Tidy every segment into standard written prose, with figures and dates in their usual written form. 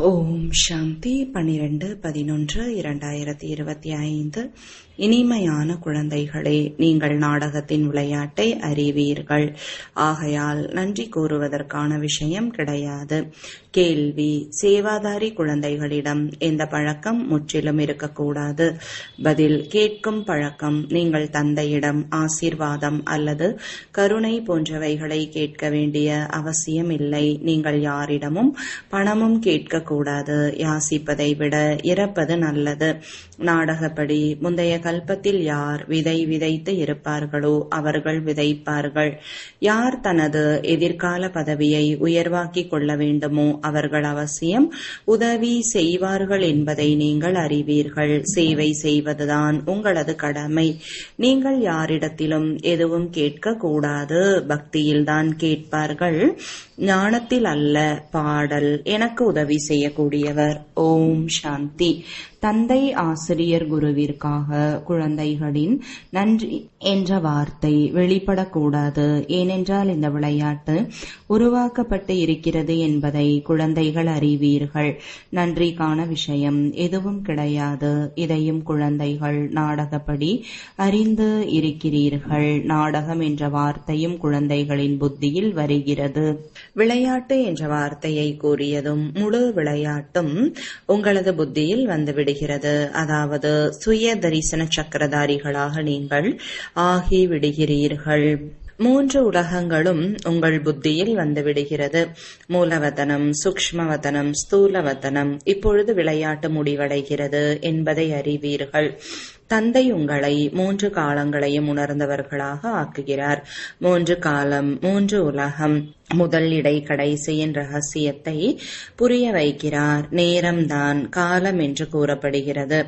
ஓம் சாந்தி 12/11/2025. இனிமையான குழந்தைகளே, நீங்கள் நாடகத்தின் விளையாட்டை அறிவீர்கள். ஆகையால் நன்றி கூறுவதற்கான விஷயம் கிடையாது. கேள்வி: சேவாதாரி குழந்தைகளிடம் எந்த பழக்கம் முற்றிலும் இருக்கக்கூடாது? பதில்: கேட்கும் பழக்கம். நீங்கள் தந்தையிடம் ஆசீர்வாதம் அல்லது கருணை போன்றவைகளை கேட்க வேண்டிய அவசியம் இல்லை. நீங்கள் யாரிடமும் பணமும் கேட்கக்கூடாது. யாசிப்பதை விட இறப்பது நல்லது. நாடகப்படி முந்தைய கல்பத்தில் யார் விதை விதைத்து இருப்பார்களோ அவர்கள் விதைப்பார்கள். யார் தனது எதிர்கால பதவியை உயர்வாக்கிக் கொள்ள வேண்டுமோ அவர்கள் அவசியம் உதவி செய்வார்கள் என்பதை நீங்கள் அறிவீர்கள். சேவை செய்வதுதான் உங்களது கடமை. நீங்கள் யாரிடத்திலும் எதுவும் கேட்க கூடாது. பக்தியில்தான் கேட்பார்கள், ஞானத்தில் அல்ல. பாடல்: எனக்கு உதவி செய்யக்கூடியவர். ஓம் சாந்தி. தந்தை ஆசிரியர் குருவிற்காக குழந்தைகளின் நன்றி என்ற வார்த்தை வெளிப்படக்கூடாது. ஏனென்றால் இந்த விளையாட்டு உருவாக்கப்பட்டு இருக்கிறது என்பதை குழந்தைகள் அறிவீர்கள். நன்றிக்கான விஷயம் எதுவும் கிடையாது. இதையும் குழந்தைகள் நாடகப்படி அறிந்து இருக்கிறீர்கள். நாடகம் என்ற வார்த்தையும் குழந்தைகளின் புத்தியில் வருகிறது. விளையாட்டு என்ற வார்த்தையை கூறியதும் முழு விளையாட்டும் உங்களது புத்தியில் வந்துவிடுகிறது. அதாவது சுய தரிசன சக்கரதாரிகளாக நீங்கள் ஆகிவிடுகிறீர்கள். 3 உலகங்களும் உங்கள் புத்தியில் வந்துவிடுகிறது. மூலவதனம், சூக்ஷ்மவதனம், ஸ்தூலவதனம். இப்பொழுது விளையாட்டு முடிவடைகிறது என்பதை அறிவீர்கள். தந்தை உங்களை 3 காலங்களையும் உணர்ந்தவர்களாக ஆக்குகிறார். 3 காலம், 3 உலகம், முதல் இடை கடைசியின் ரகசியத்தை புரிய வைக்கிறார். நேரம்தான் காலம் என்று கூறப்படுகிறது.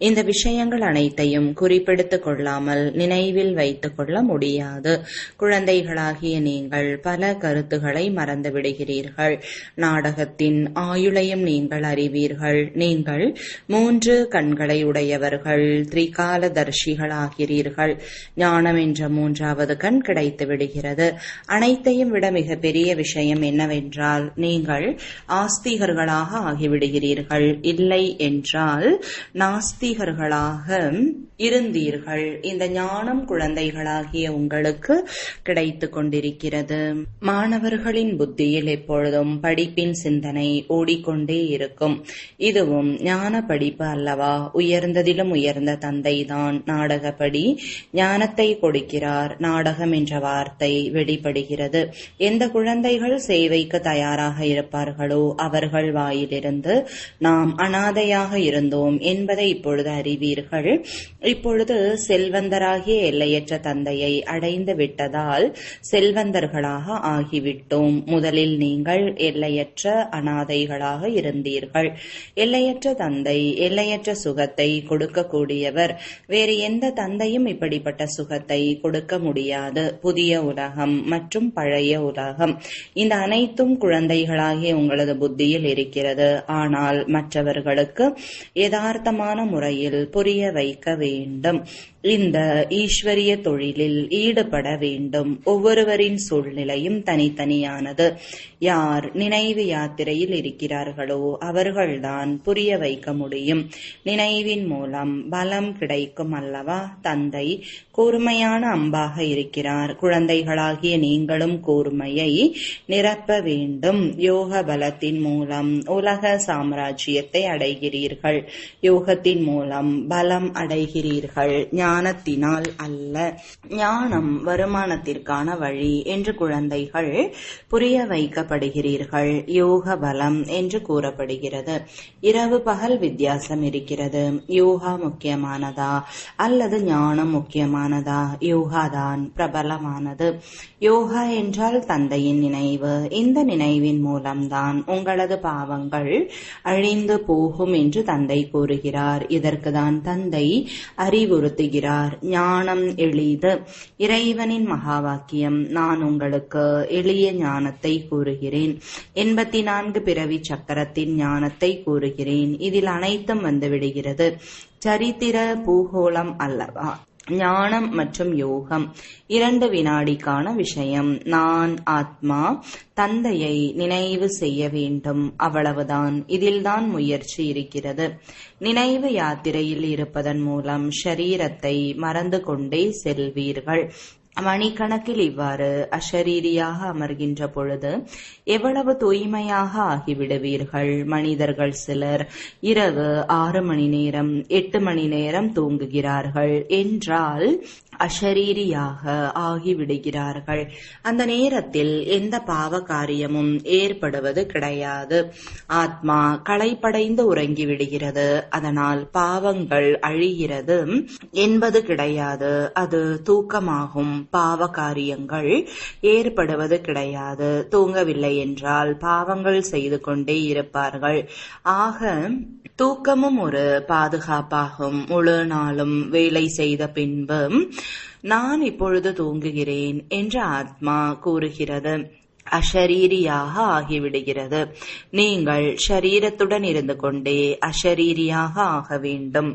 இந்த விஷயங்கள் அனைத்தையும் குறிப்பெடுத்துக் கொள்ளாமல் நினைவில் வைத்துக் கொள்ள முடியாது. குழந்தைகளாகிய நீங்கள் பல கருத்துக்களை மறந்து விடுகிறீர்கள். நாடகத்தின் ஆயுளையும் நீங்கள் அறிவீர்கள். நீங்கள் 3 கண்களை உடையவர்கள், திரிகாலதர்ஷிகள் ஆகிறீர்கள். ஞானம் என்ற 3வது கண் கிடைத்து விடுகிறது. அனைத்தையும் விட மிக பெரிய விஷயம் என்னவென்றால் நீங்கள் ஆஸ்திகர்களாக ஆகிவிடுகிறீர்கள். இல்லை என்றால் நாஸ்திகர்களாக இருந்தீர்கள். இந்த ஞானம் குழந்தைகளாகிய உங்களுக்கு கிடைத்து கொண்டிருக்கிறது. மாணவர்களின் புத்தியில் எப்பொழுதும் படிப்பின் சிந்தனை ஓடிக்கொண்டே இருக்கும். இதுவும் ஞான படிப்பு அல்லவா? உயர்ந்ததிலும் உயர்ந்த தந்தைதான் நாடகப்படி ஞானத்தை கொடுக்கிறார். நாடகம் என்ற வார்த்தை வெளிப்படுகிறது. எந்த குழந்தைகள் சேவைக்கு தயாராக இருப்பார்களோ அவர்கள் வாயிலிருந்து நாம் அனாதையாக இருந்தோம் என்பதை இப்பொழுது அறிவீர்கள். இப்பொழுது செல்வந்தராகிய எல்லையற்ற தந்தையை அடைந்து விட்டதால் செல்வந்தர்களாக ஆகிவிட்டோம். முதலில் நீங்கள் எல்லையற்ற அனாதைகளாக இருந்தீர்கள். எல்லையற்ற தந்தை எல்லையற்ற சுகத்தை கொடுக்கக்கூடியவர். வேறு எந்த தந்தையும் இப்படிப்பட்ட சுகத்தை கொடுக்க முடியாது. புதிய உலகம் மற்றும் பழைய உலகம், இந்த அனைத்தும் குழந்தைகளாகிய உங்களது புத்தியில் இருக்கிறது. ஆனால் மற்றவர்களுக்கு யதார்த்தமான முறையில் புரிய வைக்க வேண்டும். இந்த ஈஸ்வரிய தொழிலில் ஈடுபட வேண்டும். ஒவ்வொருவரின் சூழ்நிலையும் தனித்தனியானது. யார் நினைவு யாத்திரையில் இருக்கிறார்களோ அவர்கள்தான் புரிய வைக்க முடியும். நினைவின் மூலம் பலம் கிடைக்கும் அல்லவா? தந்தை கூர்மையான அம்பாக இருக்கிறார். குழந்தைகளாகிய நீங்களும் கூர்மையை நிரப்ப வேண்டும். யோக பலத்தின் மூலம் உலக சாம்ராஜ்யத்தை அடைகிறீர்கள். யோகத்தின் மூலம் பலம் அடைகிறீர்கள், ஞானத்தினால் அல்ல. ஞானம் வருமானத்திற்கான வழி என்று குழந்தைகள் புரிய வைக்கப்படுகிறீர்கள். யோக பலம் என்று கூறப்படுகிறது. இரவு பகல் வித்தியாசம் இருக்கிறது. யோகா முக்கியமானதா அல்லது ஞானம் முக்கியமானதா? யோகாதான் பிரபலமானது. யோகா என்றால் தந்தையின் நினைவு. இந்த நினைவின் மூலம்தான் உங்களது பாவங்கள் அழிந்து போகும் என்று தந்தை கூறுகிறார். இதற்குதான் தந்தை அறிவுறுத்துகிறார். ஞானம் எளிது. இறைவனின் மகா வாக்கியம்: நான் உங்களுக்கு எளிய ஞானத்தை கூறுகிறேன். 84 பிறவி சக்கரத்தின் ஞானத்தை கூறுகிறேன். இதில் அனைத்தும் வந்துவிடுகிறது. சரித்திர பூகோளம் அல்லவா? ஞானம் மற்றும் யோகம் 2 வினாடிக்கான விஷயம். நான் ஆத்மா தந்தையை நினைவு செய்ய வேண்டும், அவ்வளவுதான். இதில்தான் முயற்சி இருக்கிறது. நினைவு யாத்திரையில் இருப்பதன் மூலம் ஷரீரத்தை மறந்து கொண்டே செல்வீர்கள். மணிக்கணக்கில் இவ்வாறு அஷரீரியாக அமர்கின்ற பொழுது எவ்வளவு தூய்மையாக ஆகிவிடுவீர்கள். மனிதர்கள் சிலர் இரவு 6 மணி நேரம் 8 மணி நேரம் தூங்குகிறார்கள் என்றால் அஷரீரியாக ஆகிவிடுகிறார்கள். அந்த நேரத்தில் எந்த பாவ காரியமும் ஏற்படுவது கிடையாது. ஆத்மா களைப்படைந்து உறங்கிவிடுகிறது. அதனால் பாவங்கள் அழிகிறது என்பது கிடையாது. அது தூக்கமாகும். பாவ காரியங்கள் ஏற்படுவது கிடையாது. தூங்கவில்லை என்றால் பாவங்கள் செய்து கொண்டே இருப்பார்கள். ஆக தூக்கமும் ஒரு பாதுகாப்பாகும். முழு நாளும் வேலை செய்த பின்பு நான் இப்பொழுது தூங்குகிறேன் என்று ஆத்மா கூறுகிறது. அஷரீரியாக ஆகிவிடுகிறது. நீங்கள் ஷரீரத்துடன் இருந்து கொண்டே அஷரீரியாக ஆக வேண்டும்.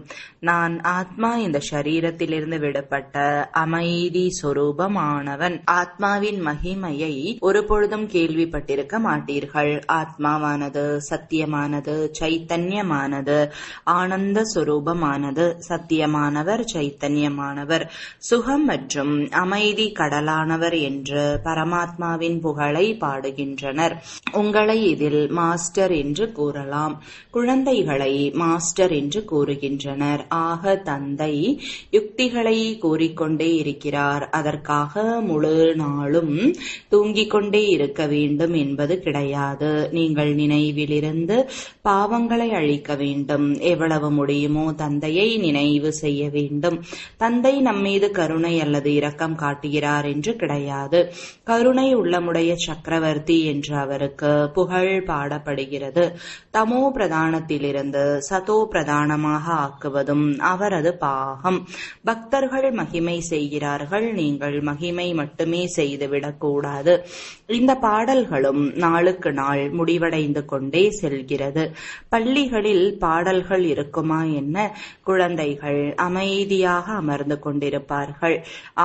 நான் ஆத்மா இந்த ஷரீரத்திலிருந்து விடுபட்ட அமைதி சொரூபமானவன். ஆத்மாவின் மகிமையை ஒரு பொழுதும் கேள்விப்பட்டிருக்க மாட்டீர்கள். ஆத்மாவானது சத்தியமானது, சைத்தன்யமானது, ஆனந்த சொரூபமானது. சத்தியமானவர், சைத்தன்யமானவர், சுகம் மற்றும் அமைதி கடலானவர் என்று பரமாத்மாவின் புகழை பாடுகின்றனர். உங்களை இதில் மாஸ்டர் என்று கூறலாம். குழந்தைகளை மாஸ்டர் என்று கூறுகின்றனர். ஆக தந்தை யுக்திகளை கூறிக்கொண்டே இருக்கிறார். அதற்காக முழு நாளும் தூங்கிக் கொண்டே இருக்க வேண்டும் என்பது கிடையாது. நீங்கள் நினைவிலிருந்து பாவங்களை அழிக்க வேண்டும். எவ்வளவு முடியுமோ தந்தையை நினைவு செய்ய வேண்டும். தந்தை நம்மீது கருணை அல்லது இரக்கம் காட்டுகிறார் என்று கிடையாது. கருணை உள்ளமுடைய சக்கரவர்த்தி என்று அவருக்கு புகழ் பாடப்படுகிறது. தமோ பிரதானத்திலிருந்து சதோ பிரதானமாக ஆக்குவதும் அவரது பாகம். பக்தர்கள் மகிமை செய்கிறார்கள். நீங்கள் மகிமை மட்டுமே செய்துவிடக் கூடாது. இந்த பாடல்களும் நாளுக்கு நாள் முடிவடைந்து கொண்டே செல்கிறது. பள்ளிகளில் பாடல்கள் இருக்குமா என்ன? குழந்தைகள் அமைதியாக அமர்ந்து கொண்டிருப்பார்கள்.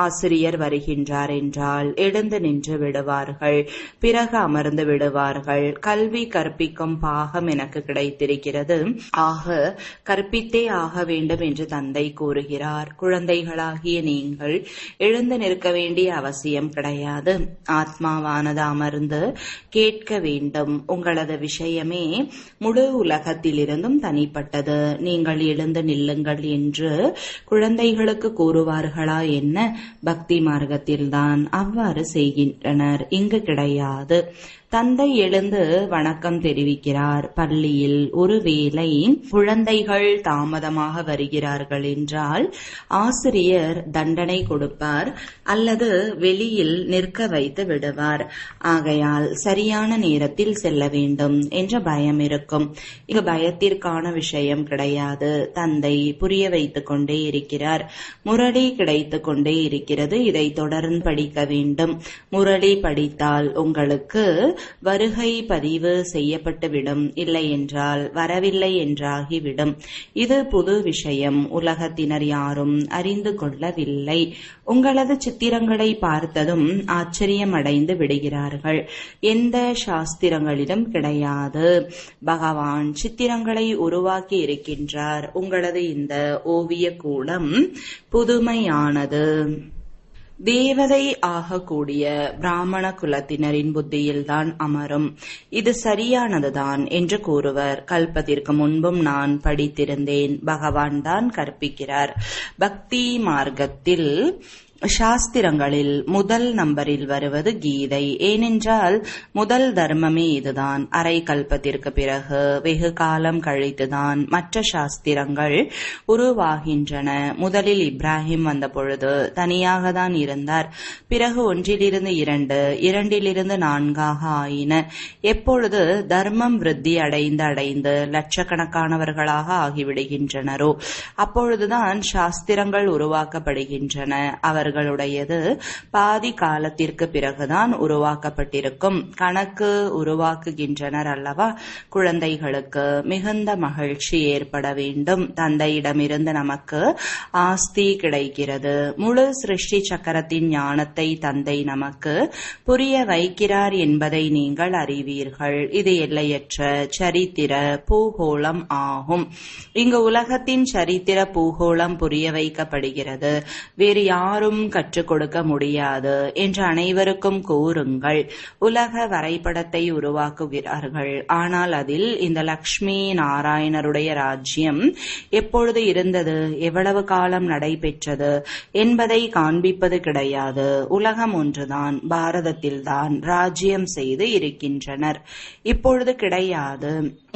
ஆசிரியர் வருகின்றார் என்றால் எழுந்து நின்று விடுவார்கள். பிறகு அமர்ந்து விடுவார்கள். கல்வி கற்பிக்கும் பாகம் எனக்கு கிடைத்திருக்கிறது. ஆக கற்பித்தே ஆக வேண்டும் என்று தந்தை கூறுகிறார். குழந்தைகளாகிய நீங்கள் எழுந்து நிற்க வேண்டிய அவசியம் கிடையாது. ஆத்மாவானது அமர்ந்து கேட்க வேண்டும். உங்களது விஷயமே முழு உலகத்திலிருந்தும் தனிப்பட்டது. நீங்கள் எழுந்து நில்லுங்கள் என்று குழந்தைகளுக்கு கூறுவார்களா என்ன? பக்தி மார்க்கத்தில்தான் அவ்வாறு செய்கின்றனர். இங்கு கிடையாது. தந்தை எழுந்து வணக்கம் தெரிவிக்கிறார். பள்ளியில் ஒருவேளை குழந்தைகள் தாமதமாக வருகிறார்கள் என்றால் ஆசிரியர் தண்டனை கொடுப்பார் அல்லது வெளியில் நிற்க வைத்து விடுவார். ஆகையால் சரியான நேரத்தில் செல்ல வேண்டும் என்ற பயம் இருக்கும். இங்கு பயத்திற்கான விஷயம் கிடையாது. தந்தை புரிய வைத்துக் கொண்டே இருக்கிறார். முரளி கிடைத்துக் கொண்டே இருக்கிறது. இதை தொடர்ந்து படிக்க வேண்டும். முரளி படித்தால் உங்களுக்கு வருகை பதிவு செய்யப்பட்டுவிடும். இல்லை என்றால் வரவில்லை என்றாகிவிடும். இது புது விஷயம். உலகத்தினர் யாரும் அறிந்து கொள்ளவில்லை. உங்களது சித்திரங்களை பார்த்ததும் ஆச்சரியமடைந்து விடுகிறார்கள். எந்த சாஸ்திரங்களிலும் கிடையாது. பகவான் சித்திரங்களை உருவாக்கி இருக்கின்றார். உங்களது இந்த ஓவிய கூடம் புதுமையானது. தேவதை ஆகக்கூடிய பிராமண குலத்தினரின் புத்தியில்தான் அமரும். இது சரியானதுதான் என்று கூறுவர். கல்பத்திற்கு முன்பும் நான் படித்திருந்தேன். பகவான் தான் கற்பிக்கிறார். பக்தி மார்க்கத்தில் சாஸ்திரங்களில் முதல் நம்பரில் வருவது கீதை. ஏனென்றால் முதல் தர்மமே இதுதான். அரை கல்பத்திற்கு பிறகு வெகு காலம் கழித்துதான் மற்ற சாஸ்திரங்கள் உருவாகின்றன. முதலில் இப்ராஹிம் வந்த பொழுது தனியாக தான் இருந்தார். பிறகு 1லிருந்து 2, 2லிருந்து 4 ஆயின. எப்பொழுது தர்மம் விருத்தி அடைந்து லட்சக்கணக்கானவர்களாக ஆகிவிடுகின்றனரோ அப்பொழுதுதான் சாஸ்திரங்கள் உருவாக்கப்படுகின்றன. அவர்கள் அவர்களுடையது பாதி காலத்திற்கு பிறகுதான் உருவாக்கப்பட்டிருக்கும். கணக்கு உருவாக்குகின்றனர் அல்லவா? குழந்தைகளுக்கு மிகுந்த மகிழ்ச்சி ஏற்பட வேண்டும். தந்தையிடமிருந்து நமக்கு ஆஸ்தி கிடைக்கிறது. முழு சிருஷ்டி சக்கரத்தின் ஞானத்தை தந்தை நமக்கு புரிய வைக்கிறார் என்பதை நீங்கள் அறிவீர்கள். இது எல்லையற்ற சரித்திர பூகோளம் ஆகும். இங்கு உலகத்தின் சரித்திர பூகோளம் புரிய வைக்கப்படுகிறது. வேறு யாரும் கற்றுக் கொடுக்க முடியாது என்று அனைவருக்கும் கூறுங்கள். உலக வரைபடத்தை உருவாக்குகிறார்கள். ஆனால் அதில் இந்த லக்ஷ்மி நாராயணருடைய ராஜ்யம் எப்பொழுது இருந்தது, எவ்வளவு காலம் நடைபெற்றது என்பதை காண்பிப்பது கிடையாது. உலகம் ஒன்றுதான், பாரதத்தில்தான் ராஜ்யம் செய்து இருக்கின்றனர். இப்பொழுது கிடையாது.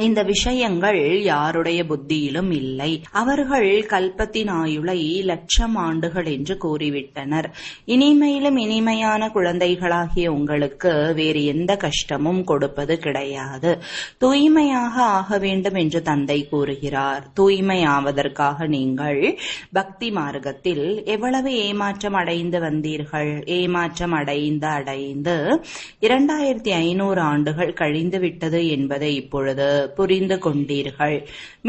இந்த விஷயங்கள் யாருடைய புத்தியிலும் இல்லை. அவர்கள் கல்பத்தின் ஆயுளை 1,00,000 ஆண்டுகள் என்று கூறிவிட்டனர். இனிமையிலும் இனிமையான குழந்தைகளாகிய உங்களுக்கு வேறு எந்த கஷ்டமும் கொடுப்பது கிடையாது. தூய்மையாக ஆக வேண்டும் என்று தந்தை கூறுகிறார். தூய்மையாவதற்காக நீங்கள் பக்தி மார்க்கத்தில் எவ்வளவு ஏமாற்றம் அடைந்து வந்தீர்கள். ஏமாற்றம் அடைந்து 2500 ஆண்டுகள் கழிந்து விட்டது என்பதை இப்பொழுது புரிந்து கொண்டீர்கள்.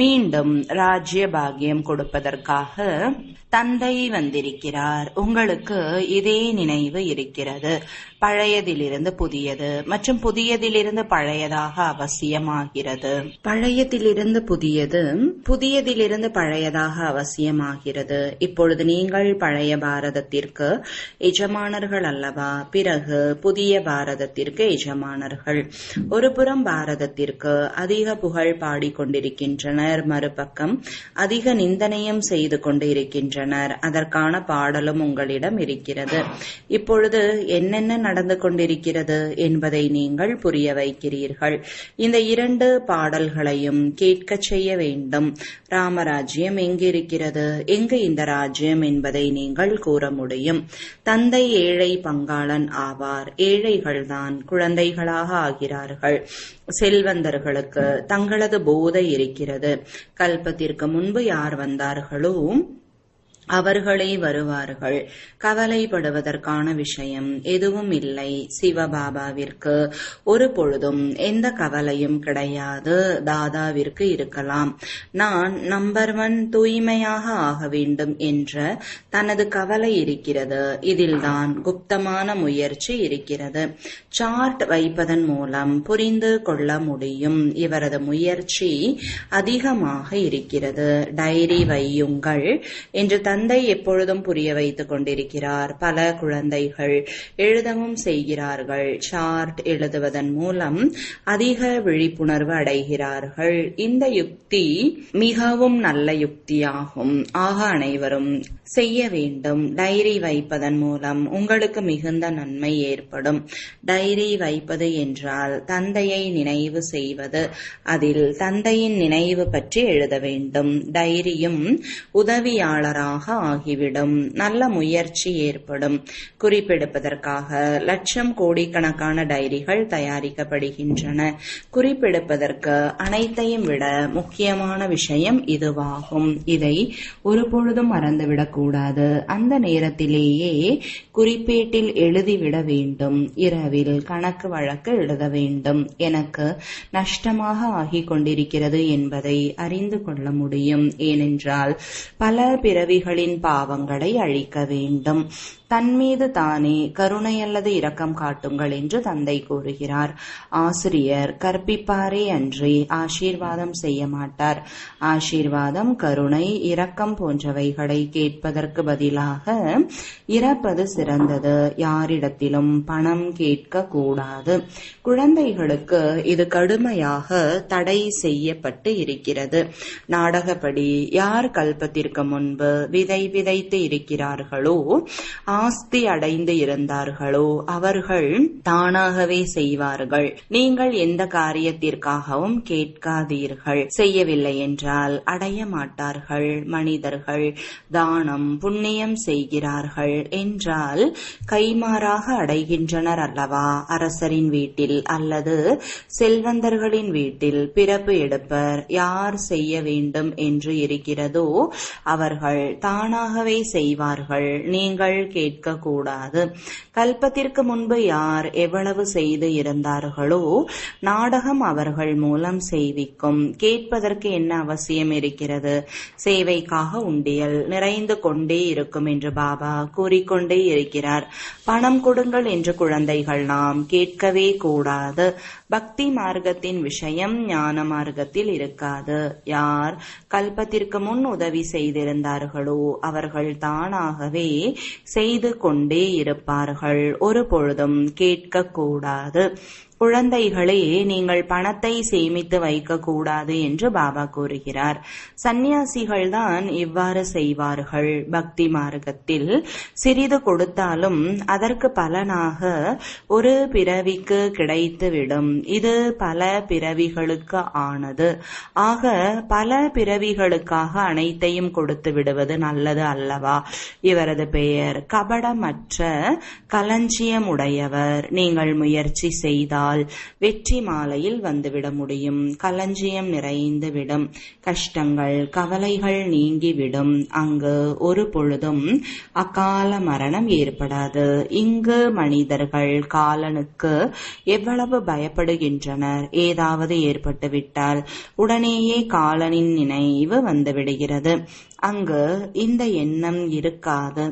மீண்டும் ராஜ்ய பாக்கியம் கொடுப்பதற்காக தந்தை வந்திருக்கிறார். உங்களுக்கு இதே நினைவு இருக்கிறது. பழையதிலிருந்து புதியது மற்றும் புதியதிலிருந்து பழையதாக அவசியமாகிறது. பழையதிலிருந்து புதியது, புதியதிலிருந்து பழையதாக அவசியமாகிறது. இப்பொழுது நீங்கள் பழைய பாரதத்திற்கு எஜமானர்கள் அல்லவா? பிறகு புதிய பாரதத்திற்கு எஜமானர்கள். ஒரு புறம் பாரதத்திற்கு அதிக புகழ் பாடிக்கொண்டிருக்கின்றனர், மறுபக்கம் அதிக நிந்தனையும் செய்து கொண்டிருக்கின்றனர். அதற்கான பாடலும் உங்களிடம் இருக்கிறது. இப்பொழுது என்னென்ன நடந்து கொண்டிருக்கிறது என்பதை நீங்கள் புரிய வைக்கிறீர்கள். இந்த 2 பாடல்களையும் கேட்க செய்ய வேண்டும். ராமராஜ்யம் எங்கிருக்கிறது, எங்கு இந்த ராஜ்யம் என்பதை நீங்கள் கூற முடியும். தந்தை ஏழை பங்காளன் ஆவார். ஏழைகள்தான் குழந்தைகளாக ஆகிறார்கள். செல்வந்தர்களுக்கு தங்களது போதை இருக்கிறது. கல்பத்திற்கு முன்பு யார் வந்தார்களோ அவர்களே வருவார்கள். கவலைப்படுவதற்கான விஷயம் எதுவும் இல்லை. சிவபாபாவிற்கு ஒரு பொழுதும் எந்த கவலையும் கிடையாது. தாதாவிற்கு இருக்கலாம். நான் நம்பர் 1 தூய்மையாக ஆக வேண்டும் என்ற தனது கவலை இருக்கிறது. இதில்தான் குப்தமான முயற்சி இருக்கிறது. சார்ட் வைப்பதன் மூலம் புரிந்து கொள்ள முடியும். இவரது முயற்சி அதிகமாக இருக்கிறது. டைரி வையுங்கள் என்று தந்தை எப்பொழுதும் புரிய வைத்துக் கொண்டிருக்கிறார். பல குழந்தைகள் எழுதவும் செய்கிறார்கள். சார்ட் எழுதுவதன் மூலம் அதிக விழிப்புணர்வு அடைகிறார்கள். இந்த யுக்தி மிகவும் நல்ல யுக்தியாகும். ஆக அனைவரும் செய்ய வேண்டும். டைரி வைப்பதன் மூலம் உங்களுக்கு மிகுந்த நன்மை ஏற்படும். டைரி வைப்பது என்றால் தந்தையை நினைவு செய்வது. அதில் தந்தையின் நினைவு பற்றி எழுத வேண்டும். டைரியும் உதவியாளராக ஆகிவிடும். நல்ல முயற்சி ஏற்படும். குறிப்பெடுப்பதற்காக 1,00,000 கோடிக்கணக்கான டைரிகள் தயாரிக்கப்படுகின்றன. குறிப்பெடுப்பதற்கு அனைத்தையும் விட முக்கியமான விஷயம் இதுவாகும். இதை ஒருபொழுதும் மறந்துவிடக்கூடாது. அந்த நேரத்திலேயே குறிப்பேட்டில் எழுதிவிட வேண்டும். இரவில் கணக்கு வழக்கு எழுத வேண்டும். எனக்கு நஷ்டமாக ஆகிக் கொண்டிருக்கிறது என்பதை அறிந்து கொள்ள முடியும். ஏனென்றால் பல பிறவிகளின் பாவங்களை அழிக்க வேண்டும். தன்மீது தானே கருணை அல்லது இரக்கம் காட்டுங்கள் என்று தந்தை கூறுகிறார். ஆசிரியர் கற்பிப்பாரே அன்றி ஆசீர்வாதம் செய்ய மாட்டார். ஆசீர்வாதம், கருணை, இரக்கம் போன்றவைகளை கேட்பதற்கு பதிலாக இறப்பது சிறந்தது. யாரிடத்திலும் பணம் கேட்க கூடாது. குழந்தைகளுக்கு இது கடுமையாக தடை செய்யப்பட்டு இருக்கிறது. நாடகப்படி யார் கல்பத்திற்கு முன்பு விதை விதைத்து இருக்கிறார்களோ, ஆஸ்தி அடைந்து இருந்தார்களோ அவர்கள் தானாகவே செய்வார்கள். நீங்கள் எந்த காரியத்திற்காகவும் கேட்காதீர்கள். செய்யவில்லை என்றால் அடைய மாட்டார்கள். மனிதர்கள் தானம் புண்ணியம் செய்கிறார்கள் என்றால் கைமாறாக அடைகின்றனர் அல்லவா? அரசரின் வீட்டில் அல்லது செல்வந்தர்களின் வீட்டில் பிறப்பு எடுப்பர். யார் செய்ய வேண்டும் என்று இருக்கிறதோ அவர்கள் தானாகவே செய்வார்கள். நீங்கள் கேட்க கூடாது. கல்பத்திற்கு முன்பு யார் எவ்வளவு செய்து இருந்தார்களோ நாடகம் அவர்கள் மூலம் செய்விக்கும். கேட்பதற்கு என்ன அவசியம் இருக்கிறது? சேவைக்காக உண்டியல் நிறைந்து கொண்டே இருக்கும் என்று பாபா கூறிக்கொண்டே இருக்கிறார். பணம் கொடுங்கள் என்று குழந்தைகள் நாம் கேட்கவே கூடாது. பக்தி மார்க்கத்தின் விஷயம் ஞான மார்க்கத்தில் இருக்காது. யார் கல்பத்திற்கு முன் உதவி செய்திருந்தார்களோ அவர்கள் தானாகவே செய்து கொண்டே இருப்பார்கள். ஒரு பொழுதும் கேட்க கூடாது. குழந்தைகளே, நீங்கள் பணத்தை சேமித்து வைக்க கூடாது என்று பாபா கூறுகிறார். சந்நியாசிகள் தான் இவ்வாறு செய்வார்கள். பக்தி மார்க்கத்தில் சிறிது கொடுத்தாலும் அதற்கு பலனாக ஒரு பிறவிக்கு கிடைத்துவிடும். இது பல பிறவிகளுக்கு ஆனது. ஆக பல பிறவிகளுக்காக அனைத்தையும் கொடுத்து விடுவது நல்லது அல்லவா? இவரது பெயர் கபடமற்ற களஞ்சியமுடையவர். நீங்கள் முயற்சி செய்தால் வெற்றி மாலையில் வந்துவிட முடியும். களஞ்சியம் நிறைந்துவிடும். கஷ்டங்கள் கவலைகள் நீங்கிவிடும். அங்கு ஒரு பொழுதும் அகால மரணம் ஏற்படாது. இங்கு மனிதர்கள் காலனுக்கு எவ்வளவு பயப்படுகின்றனர். ஏதாவது ஏற்பட்டுவிட்டால் உடனேயே காலனின் நினைவு வந்துவிடுகிறது. அங்கு இந்த எண்ணம் இருக்காது.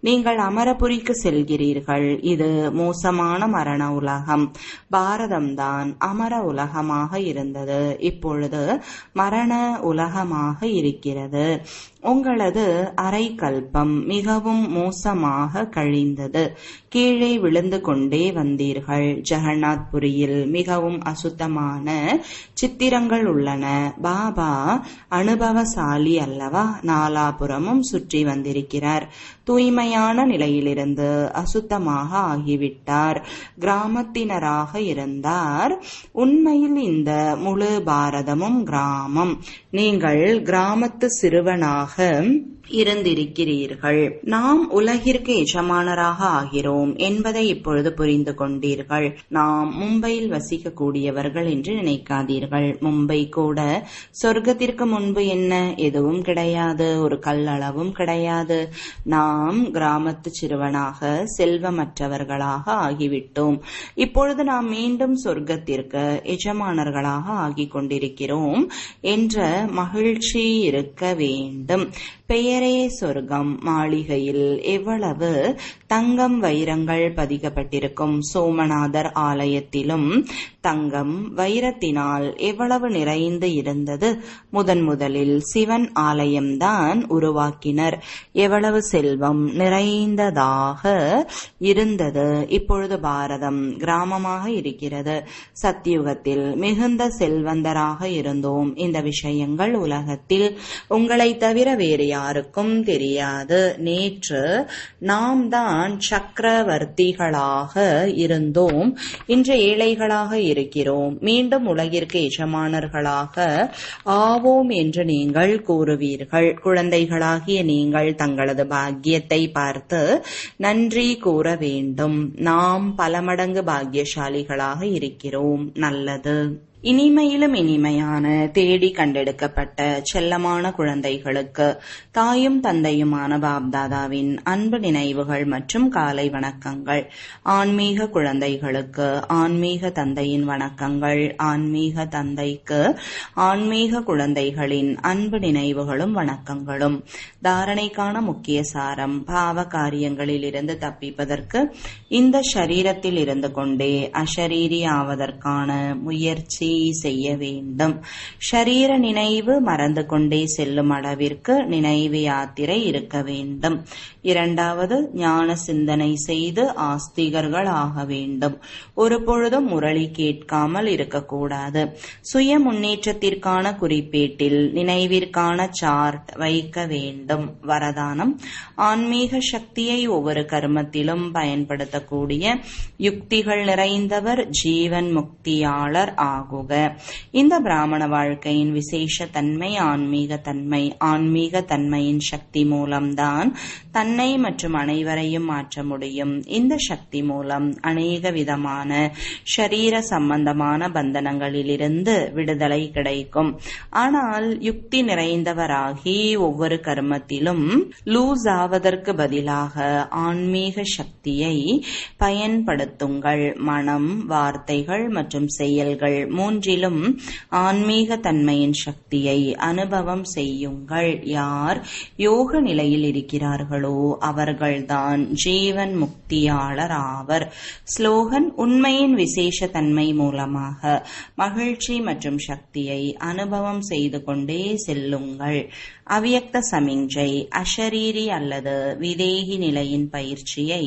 நீங்கள் அமரபுரிக்கு செல்கிறீர்கள். இது மோசமான மரண உலகம். பாரதம்தான் அமர உலகமாக இருந்தது. இப்பொழுது மரண உலகமாக இருக்கிறது. உங்களது அரை கல்பம் மிகவும் மோசமாக கழிந்தது. கீழே விழுந்து கொண்டே வந்தீர்கள். ஜெகநாத்புரியில் மிகவும் அசுத்தமான சித்திரங்கள் உள்ளன. பாபா அனுபவசாலி அல்லவா? நாலாபுறமும் சுற்றி வந்திருக்கிறார். தூய்மையான நிலையிலிருந்து அசுத்தமாக ஆகிவிட்டார். கிராமத்தினராக இருந்தார். உண்மையில் இந்த முழு பாரதமும் கிராமம். நீங்கள் கிராமத்து சிறுவனாக இருந்திருக்கிறீர்கள். நாம் உலகிற்கு எஜமானராக ஆகிறோம் என்பதை இப்பொழுது புரிந்து கொண்டீர்கள். நாம் மும்பையில் வசிக்கக்கூடியவர்கள் என்று நினைக்காதீர்கள். மும்பை கூட சொர்க்கத்திற்கு முன்பு என்ன? எதுவும் கிடையாது. ஒரு கல்லளவும் கிடையாது. நாம் கிராமத்து சிறுவனாக செல்வமற்றவர்களாக ஆகிவிட்டோம். இப்பொழுது நாம் மீண்டும் சொர்க்கத்திற்கு எஜமானர்களாக ஆகிக் கொண்டிருக்கிறோம் என்ற மகிழ்ச்சி இருக்க வேண்டும். பெயரே சொர்க்கம். மாளிகையில் எவ்வளவு தங்கம் வைரங்கள் பதிக்கப்பட்டிருக்கும். சோமநாதர் ஆலயத்திலும் தங்கம் வைரத்தினால் எவ்வளவு நிறைந்து இருந்தது. முதலில் சிவன் ஆலயம்தான் உருவாக்கினர். எவ்வளவு செல்வம் நிறைந்ததாக இருந்தது. இப்பொழுது பாரதம் கிராமமாக இருக்கிறது. சத்தியுகத்தில் மிகுந்த செல்வந்தராக இருந்தோம். இந்த விஷயங்கள் உலகத்தில் உங்களை தவிர வேறு யாருக்கும் தெரியாது. நேற்று நாம் தான் சக்கரவர்த்திகளாக இருந்தோம். இன்று ஏழைகளாக இருக்கிறோம். மீண்டும் உலகிற்கு எஜமானர்களாக ஆவோம் என்று நீங்கள் கூறுவீர்கள். குழந்தைகளாகிய நீங்கள் தங்களது பாக்கியத்தை பார்த்து நன்றி கூற வேண்டும். நாம் பல மடங்கு பாக்கியசாலிகளாக இருக்கிறோம். நல்லது. இனிமையிலும் இனிமையான தேடி கண்டெடுக்கப்பட்ட செல்லமான குழந்தைகளுக்கு தாயும் தந்தையுமான பாப்தாதாவின் அன்பு நினைவுகள் மற்றும் காலை வணக்கங்கள். ஆன்மீக குழந்தைகளுக்கு ஆன்மீக தந்தையின் வணக்கங்கள். ஆன்மீக தந்தைக்கு ஆன்மீக குழந்தைகளின் அன்பு நினைவுகளும் வணக்கங்களும். தாரணைக்கான முக்கிய சாரம்: பாவ காரியங்களில் இருந்து தப்பிப்பதற்கு இந்த ஷரீரத்தில் இருந்து கொண்டே அஷரீரி ஆவதற்கான முயற்சி செய்ய வேண்டும். ஷரீர நினைவு மறந்து கொண்டே செல்லும் அளவிற்கு நினைவு யாத்திரை இருக்க வேண்டும். இரண்டாவது, ஞான சிந்தனை செய்து ஆஸ்திகர்கள் ஆக வேண்டும். ஒரு பொழுதும் முரளி கேட்காமல் இருக்கக்கூடாது. சுய முன்னேற்றத்திற்கான குறிப்பேட்டில் நினைவிற்கான சார்ட் வைக்க வேண்டும். வரதானம்: ஆன்மீக சக்தியை ஒவ்வொரு கர்மத்திலும் பயன்படுத்தக்கூடிய யுக்திகள் நிறைந்தவர் ஜீவன் முக்தியாளர் ஆகும். ஆகுக. இந்த பிராமண வாழ்க்கையின் விசேஷ தன்மை ஆன்மீக தன்மை. ஆன்மீக தன்மையின் சக்தி மூலம்தான் தன்னை மற்றும் அனைவரையும் மாற்ற முடியும். இந்த சக்தி மூலம் அநேக விதமான ஷரீர சம்பந்தமான பந்தனங்களிலிருந்து விடுதலை கிடைக்கும். ஆனால் யுக்தி நிறைந்தவராகி ஒவ்வொரு கர்மத்திலும் லூஸ் ஆவதற்கு பதிலாக ஆன்மீக சக்தியை பயன்படுத்துங்கள். மனம், வார்த்தைகள் மற்றும் செயல்கள் மூன்றிலும் ஆன்மீக தன்மையின் சக்தியை அனுபவம் செய்யுங்கள். யார் யோக நிலையில் இருக்கிறார்களோ அவர்கள்தான் ஜீவன் முக்தியாளர் ஆவர். ஸ்லோகன்: உண்மையின் விசேஷ தன்மை மூலமாக மகிழ்ச்சி மற்றும் சக்தியை அனுபவம் செய்து கொண்டே செல்லுங்கள். அவ்யக்த சமிஞ்சை: அஷரீரி அல்லது விதேகி நிலையின் பயிற்சியை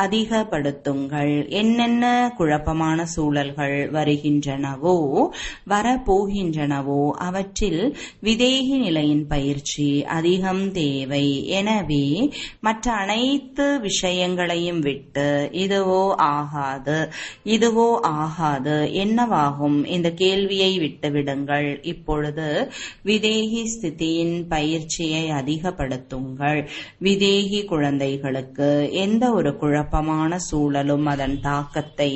அதிகப்படுத்துங்கள். என்னென்ன குழப்பமான சூழல்கள் வருகின்றனவோ வரப்போகின்றனவோ அவற்றில் விதேகி நிலையின் பயிற்சி அதிகம் தேவை. எனவே மற்ற அனைத்து விஷயங்களையும் விட்டு இதுவோ ஆகாது என்னவாகும் இந்த கேள்வியை விட்டுவிடுங்கள். இப்பொழுது விதேகி ஸ்திதியின் பயிற்சியை அதிகப்படுத்துங்கள். விதேகி குழந்தைகளுக்கு எந்த ஒரு குழப்பமான சூழலும் அதன் தாக்கத்தை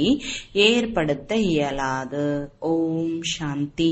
ஏற்படுத்த இயலாது. ஓம் சாந்தி.